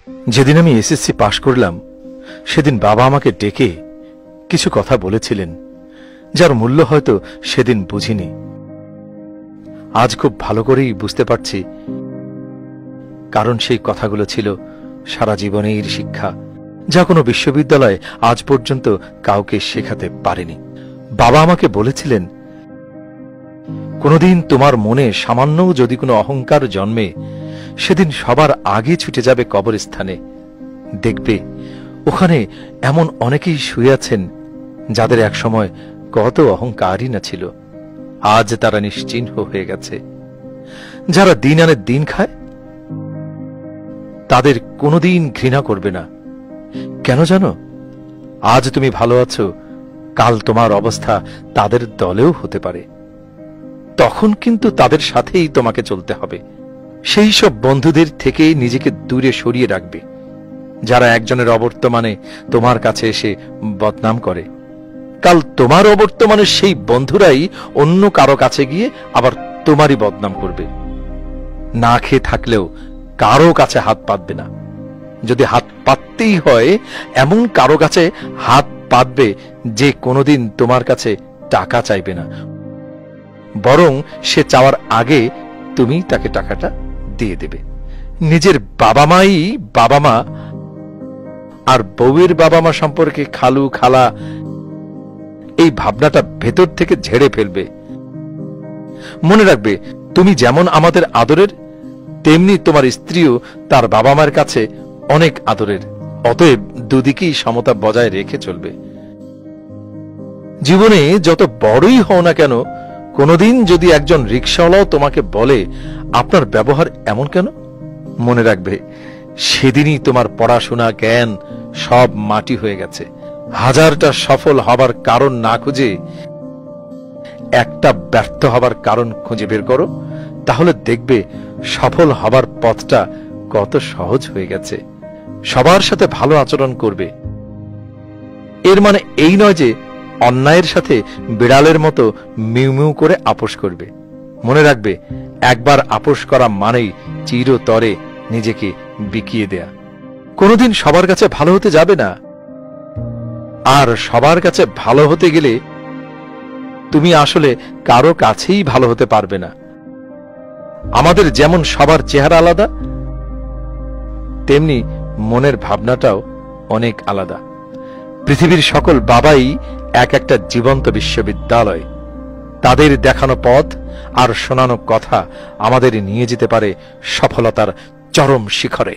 যেদিন আমি এসএসসি পাশ করলাম সেদিন বাবা আমাকে ডেকে কিছু কথা বলেছিলেন, যার মূল্য হয়তো সেদিন বুঝিনি। আজ খুব ভালো করেই বুঝতে পারছি, কারণ সেই কথাগুলো ছিল সারা জীবনের শিক্ষা, যা কোনো বিশ্ববিদ্যালয়ে আজ পর্যন্ত কাউকে শেখাতে পারেনি। বাবা আমাকে বলেছিলেন, কোনোদিন তোমার মনে সামান্যও যদি কোনো অহংকার জন্মে, সেদিন সবার আগে ছুটে যাবে কবরস্থানে। দেখবে ওখানে এমন অনেকেই শুয়ে আছেন যাদের একসময় কত অহংকারই না ছিল, আজ তারা নিশ্চিহ্ন হয়ে গেছে। যারা দিন আনে দিন খায় তাদের কোনোদিন ঘৃণা করবে না। কেন জানো? আজ তুমি ভালো আছো, কাল তোমার অবস্থা তাদের দলেও হতে পারে। তখন কিন্তু তাদের সাথেই তোমাকে চলতে হবে। সেই সব বন্ধুদের থেকে নিজেকে দূরে সরিয়ে রাখবে, যারা একজনের অবর্তমানে তোমার কাছে এসে বদনাম করে। কাল তোমার অবর্তমানে সেই বন্ধুরাই অন্য কারো কাছে গিয়ে আবার তোমারই বদনাম করবে। না খেয়ে থাকলেও কারো কাছে হাত পাতবে না। যদি হাত পাততেই হয়, এমন কারো কাছে হাত পাতবে যে কোনোদিন তোমার কাছে টাকা চাইবে না, বরং সে চাওয়ার আগে তুমি তাকে টাকাটা দিয়ে দেবে। নিজের বাবা মাই বাবা মা আর বউয়ের বাবা মা সম্পর্কে খালু খালা এই ভাবনাটা ভেতর থেকে ঝেড়ে ফেলবে। মনে রাখবে, তুমি যেমন আমাদের আদরের, তেমনি তোমার স্ত্রীও তার বাবা মার কাছে অনেক আদরের। অতএব দুদিকেই সমতা বজায় রেখে চলবে। জীবনে যত বড়ই হও না কেন, কোনোদিন যদি একজন রিকশাওয়ালাও তোমাকে বলে আপনার ব্যবহার এমন কেন, মনে রাখবে সেদিনই তোমার পড়াশোনা জ্ঞান সব মাটি হয়ে গেছে। হাজারটা সফল হবার কারণ না খুঁজে একটা ব্যর্থ হবার কারণ খুঁজে বের করো, তাহলে দেখবে সফল হবার পথটা কত সহজ হয়ে গেছে। সবার সাথে ভালো আচরণ করবে। এর মানে এই নয় যে অন্যায়ের সাথে বিড়ালের মতো মিউ মিউ করে আপোষ করবে। মনে রাখবে, একবার আপোষ করা মানেই চিরতরে নিজেকে বিকিয়ে দেয়া। কোনোদিন সবার কাছে ভালো হতে যাবে না, আর সবার কাছে ভালো হতে গেলে তুমি আসলে কারো কাছেই ভালো হতে পারবে না। আমাদের যেমন সবার চেহারা আলাদা, তেমনি মনের ভাবনাটাও অনেক আলাদা। পৃথিবীর সকল বাবাই এক একটা জীবন্ত বিশ্ববিদ্যালয়। তাদের দেখানো পথ আর শোনানো কথা আমাদের নিয়ে যেতে পারে সফলতার চরম শিখরে।